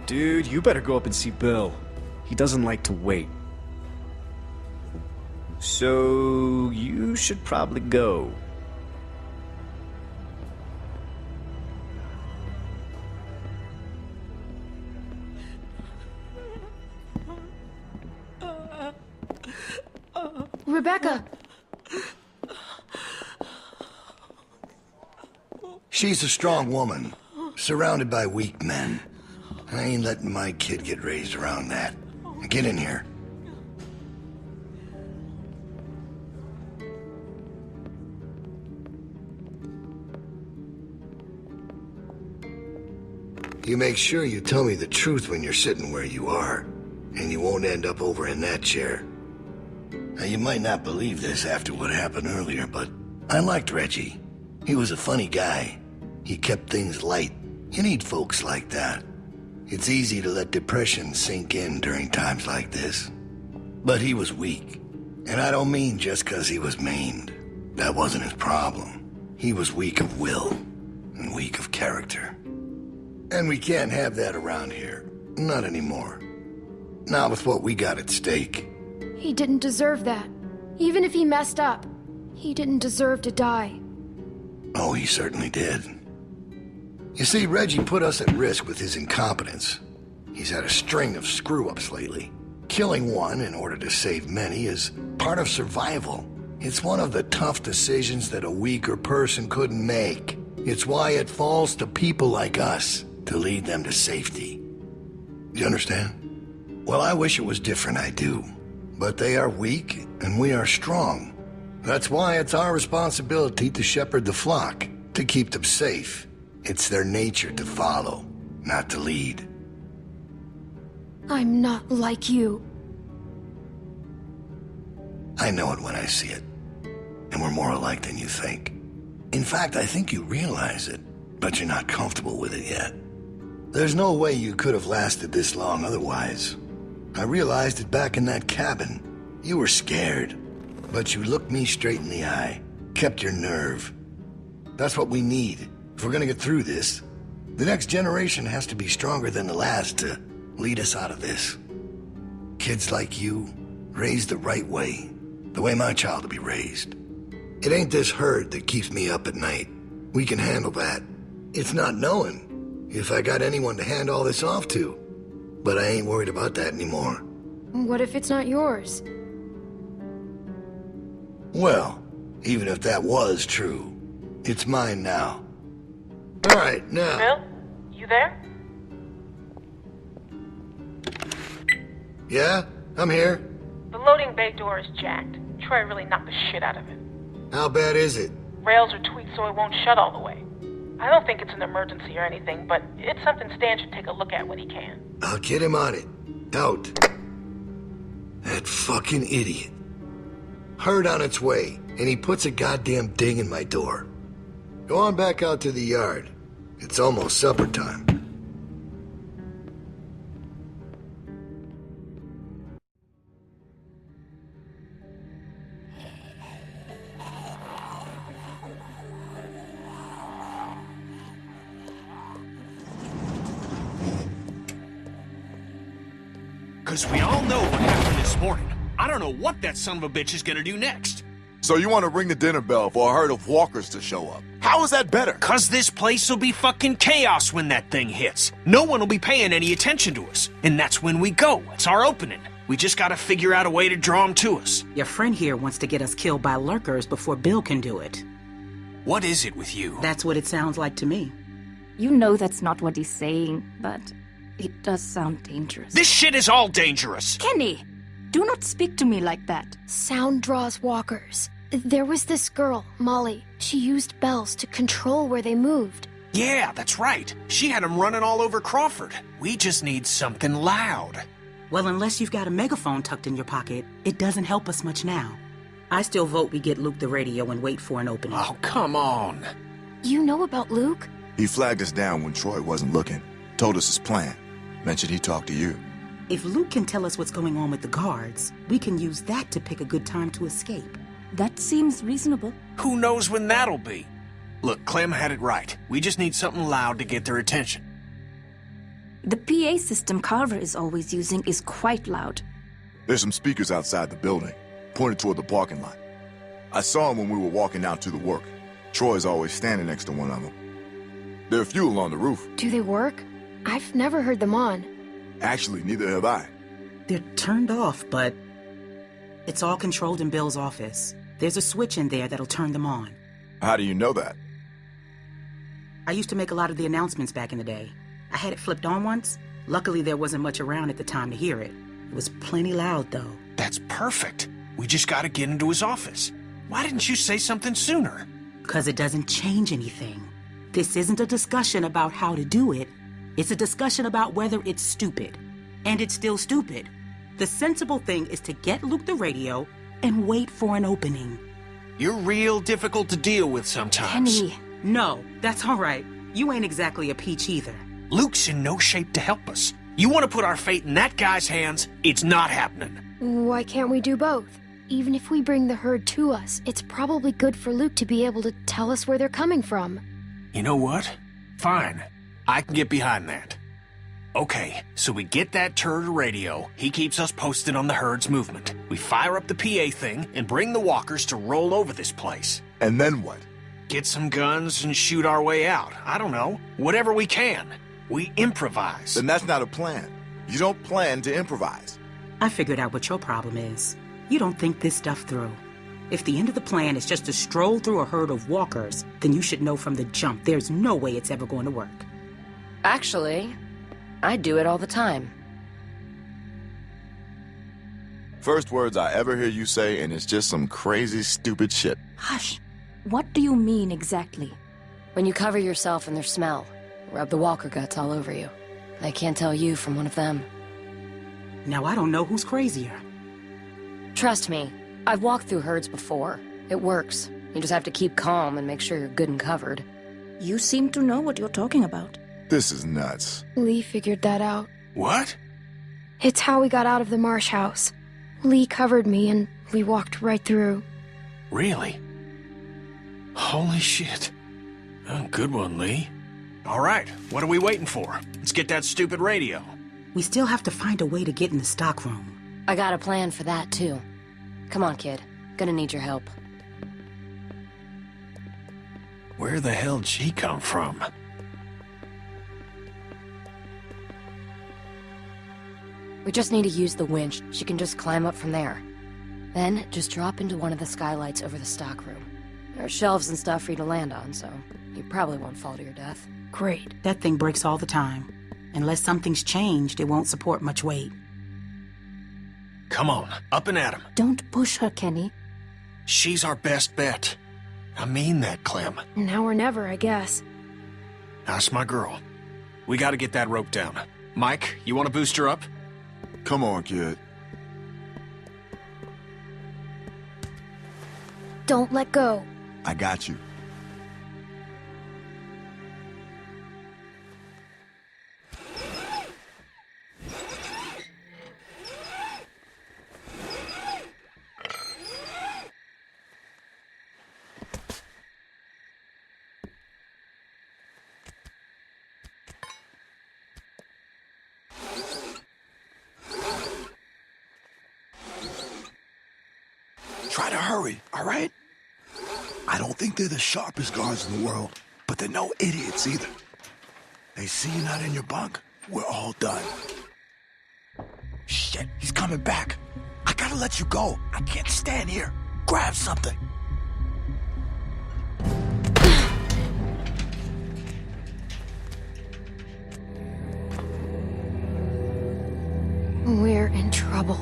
Dude, you better go up and see Bill. He doesn't like to wait. So, you should probably go. Rebecca! She's a strong woman, surrounded by weak men. I ain't letting my kid get raised around that. Get in here. You make sure you tell me the truth when you're sitting where you are, and you won't end up over in that chair. Now, you might not believe this after what happened earlier, but I liked Reggie. He was a funny guy. He kept things light. You need folks like that. It's easy to let depression sink in during times like this. But he was weak. And I don't mean just because he was maimed. That wasn't his problem. He was weak of will and weak of character. And we can't have that around here. Not anymore. Not with what we got at stake. He didn't deserve that. Even if he messed up, he didn't deserve to die. Oh, he certainly did. You see, Reggie put us at risk with his incompetence. He's had a string of screw-ups lately. Killing one in order to save many is part of survival. It's one of the tough decisions that a weaker person couldn't make. It's why it falls to people like us to lead them to safety. You understand? Well, I wish it was different, I do. But they are weak, and we are strong. That's why it's our responsibility to shepherd the flock, to keep them safe. It's their nature to follow, not to lead. I'm not like you. I know it when I see it. And we're more alike than you think. In fact, I think you realize it, but you're not comfortable with it yet. There's no way you could have lasted this long otherwise. I realized it back in that cabin. You were scared, but you looked me straight in the eye, kept your nerve. That's what we need. If we're gonna get through this, the next generation has to be stronger than the last to lead us out of this. Kids like you, raised the right way, the way my child will be raised. It ain't this hurt that keeps me up at night. We can handle that. It's not knowing if I got anyone to hand all this off to. But I ain't worried about that anymore. What if it's not yours? Well, even if that was true, it's mine now. All right, now... Bill? You there? Yeah? I'm here. The loading bay door is jacked. Troy really knocked the shit out of it. How bad is it? Rails are tweaked so it won't shut all the way. I don't think it's an emergency or anything, but it's something Stan should take a look at when he can. I'll get him on it. Out. That fucking idiot. Herd on its way, and he puts a goddamn ding in my door. Go on back out to the yard. It's almost supper time. Because we all know what happened this morning. I don't know what that son of a bitch is gonna do next. So you want to ring the dinner bell for a herd of walkers to show up? How is that better? Cause this place will be fucking chaos when that thing hits. No one will be paying any attention to us. And that's when we go. It's our opening. We just gotta figure out a way to draw them to us. Your friend here wants to get us killed by lurkers before Bill can do it. What is it with you? That's what it sounds like to me. You know that's not what he's saying, but it does sound dangerous. This shit is all dangerous. Kenny! Do not speak to me like that. Sound draws walkers. There was this girl, Molly. She used bells to control where they moved. Yeah, that's right. She had them running all over Crawford. We just need something loud. Well, unless you've got a megaphone tucked in your pocket, it doesn't help us much now. I still vote we get Luke the radio and wait for an opening. Oh, come on. You know about Luke? He flagged us down when Troy wasn't looking. Told us his plan. Mentioned he talked to you. If Luke can tell us what's going on with the guards, we can use that to pick a good time to escape. That seems reasonable. Who knows when that'll be? Look, Clem had it right. We just need something loud to get their attention. The PA system Carver is always using is quite loud. There's some speakers outside the building, pointed toward the parking lot. I saw them when we were walking out to the work. Troy's always standing next to one of them. There are a few along the roof. Do they work? I've never heard them on. Actually, neither have I. They're turned off, but it's all controlled in Bill's office. There's a switch in there that'll turn them on. How do you know that? I used to make a lot of the announcements back in the day. I had it flipped on once. Luckily, there wasn't much around at the time to hear it. It was plenty loud, though. That's perfect. We just gotta get into his office. Why didn't you say something sooner? Because it doesn't change anything. This isn't a discussion about how to do it. It's a discussion about whether it's stupid. And it's still stupid. The sensible thing is to get Luke the radio and wait for an opening. You're real difficult to deal with sometimes. Kenny, No, that's all right. You ain't exactly a peach either. Luke's in no shape to help us. You want to put our fate in that guy's hands? It's not happening. Why can't we do both? Even if we bring the herd to us, it's probably good for Luke to be able to tell us where they're coming from. You know what? Fine. I can get behind that. Okay, so we get that turd radio. He keeps us posted on the herd's movement. We fire up the PA thing and bring the walkers to roll over this place. And then what? Get some guns and shoot our way out. I don't know. Whatever we can. We improvise. Then that's not a plan. You don't plan to improvise. I figured out what your problem is. You don't think this stuff through. If the end of the plan is just to stroll through a herd of walkers, then you should know from the jump there's no way it's ever going to work. Actually, I do it all the time. First words I ever hear you say, and it's just some crazy, stupid shit. hush. What do you mean exactly? When you cover yourself in their smell, rub the walker guts all over you. They can't tell you from one of them. Now I don't know who's crazier. Trust me, I've walked through herds before. It works. You just have to keep calm and make sure you're good and covered. You seem to know what you're talking about. This is nuts. Lee figured that out. What? It's how we got out of the marsh house. Lee covered me and we walked right through. Really? Holy shit. Oh, good one, Lee. All right, what are we waiting for? Let's get that stupid radio. We still have to find a way to get in the stockroom. I got a plan for that, too. Come on, kid. Gonna need your help. Where the hell'd she come from? We just need to use the winch. She can just climb up from there. Then, just drop into one of the skylights over the stockroom. There are shelves and stuff for you to land on, so you probably won't fall to your death. Great. That thing breaks all the time. Unless something's changed, it won't support much weight. Come on, up and at him. Don't push her, Kenny. She's our best bet. I mean that, Clem. Now or never, I guess. That's my girl. We gotta get that rope down. Mike, you wanna boost her up? Come on, kid. Don't let go. I got you. Try to hurry, all right? I don't think they're the sharpest guards in the world, but they're no idiots either. They see you not in your bunk, we're all done. Shit, he's coming back. I gotta let you go. I can't stand here. Grab something. We're in trouble.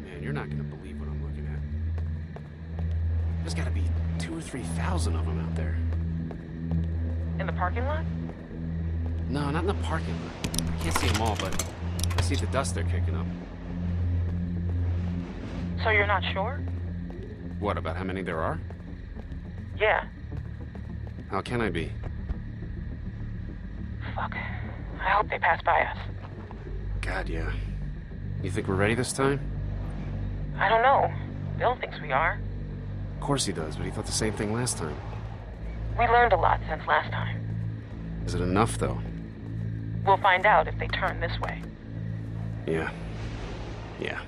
Man, you're not gonna believe what I'm looking at. There's gotta be 2,000 or 3,000 of them out there. In the parking lot? No, not in the parking lot. I can't see them all, but I see the dust they're kicking up. So you're not sure? What, about how many there are? Yeah. How can I be? Fuck. I hope they pass by us. God, yeah. You think we're ready this time? I don't know. Bill thinks we are. Of course he does, but he thought the same thing last time. We learned a lot since last time. Is it enough, though? We'll find out if they turn this way. Yeah. Yeah.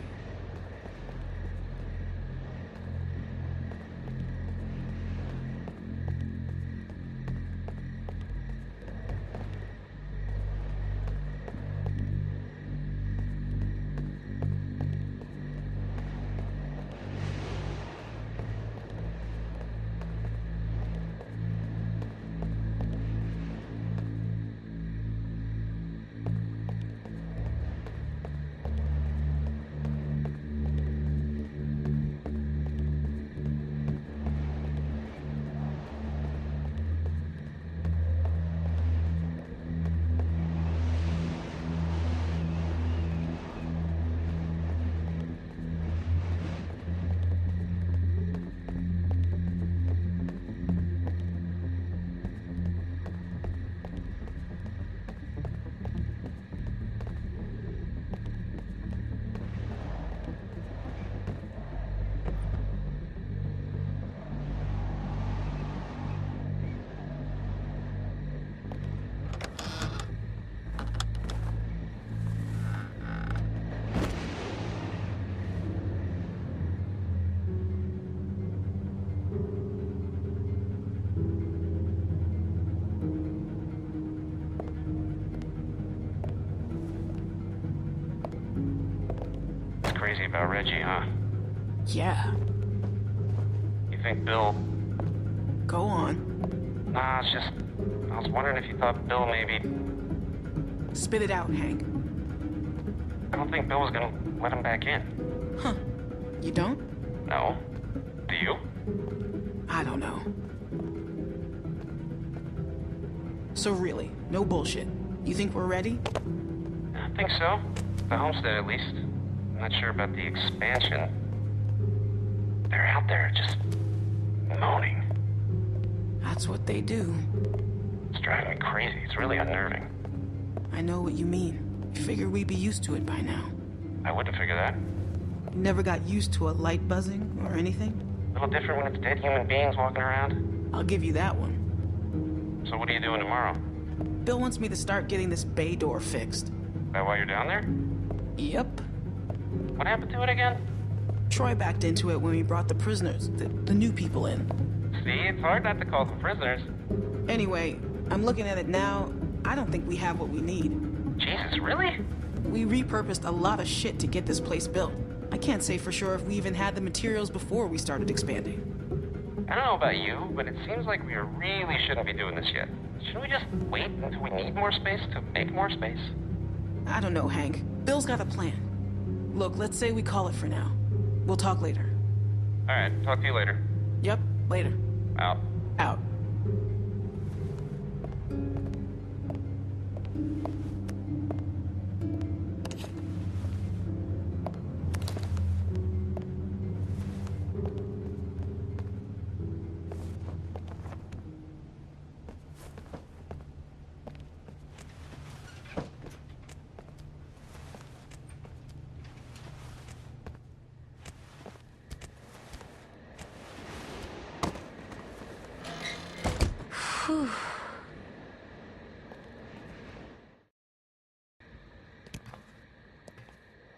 Crazy about Reggie, huh? Yeah. You think Bill... Go on. Nah, it's just... I was wondering if you thought Bill maybe... Spit it out, Hank. I don't think Bill was gonna let him back in. Huh. You don't? No. Do you? I don't know. So really, no bullshit. You think we're ready? I think so. The homestead, at least. I'm not sure about the expansion. They're out there just... moaning. That's what they do. It's driving me crazy. It's really unnerving. I know what you mean. Figure we'd be used to it by now. I wouldn't figure that. You never got used to a light buzzing or anything? A little different when it's dead human beings walking around. I'll give you that one. So what are you doing tomorrow? Bill wants me to start getting this bay door fixed. Is that why you're down there? Yep. What happened to it again? Troy backed into it when we brought the prisoners, the new people in. See, it's hard not to call them prisoners. Anyway, I'm looking at it now. I don't think we have what we need. Jesus, really? We repurposed a lot of shit to get this place built. I can't say for sure if we even had the materials before we started expanding. I don't know about you, but it seems like we really shouldn't be doing this yet. Shouldn't we just wait until we need more space to make more space? I don't know, Hank. Bill's got a plan. Look, let's say we call it for now. We'll talk later. Alright, talk to you later. Yep, later. Out. Out.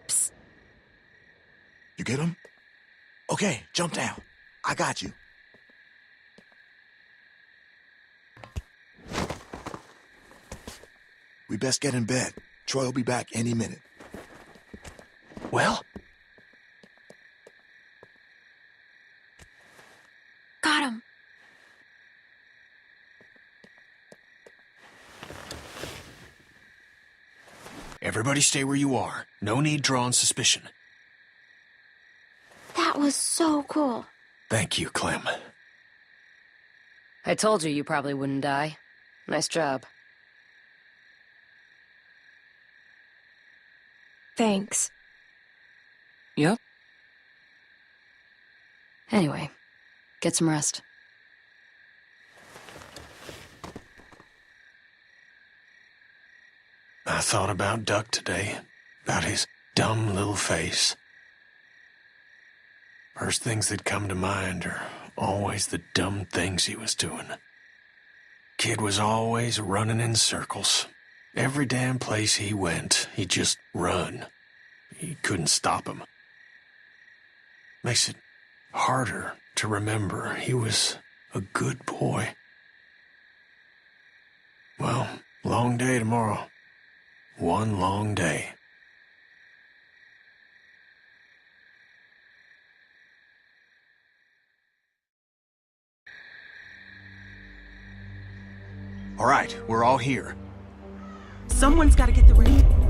Psst. You get him? Okay, jump down. I got you. We best get in bed. Troy will be back any minute. Well? Got him. Everybody stay where you are. No need drawing suspicion. That was so cool. Thank you, Clem. I told you probably wouldn't die. Nice job. Thanks. Yep. Anyway, get some rest. I thought about Duck today, about his dumb little face. First things that come to mind are always the dumb things he was doing. Kid was always running in circles. Every damn place he went, he'd just run. You couldn't stop him. Makes it harder to remember he was a good boy. Well, long day tomorrow. One long day. All right, we're all here. Someone's got to get the ring.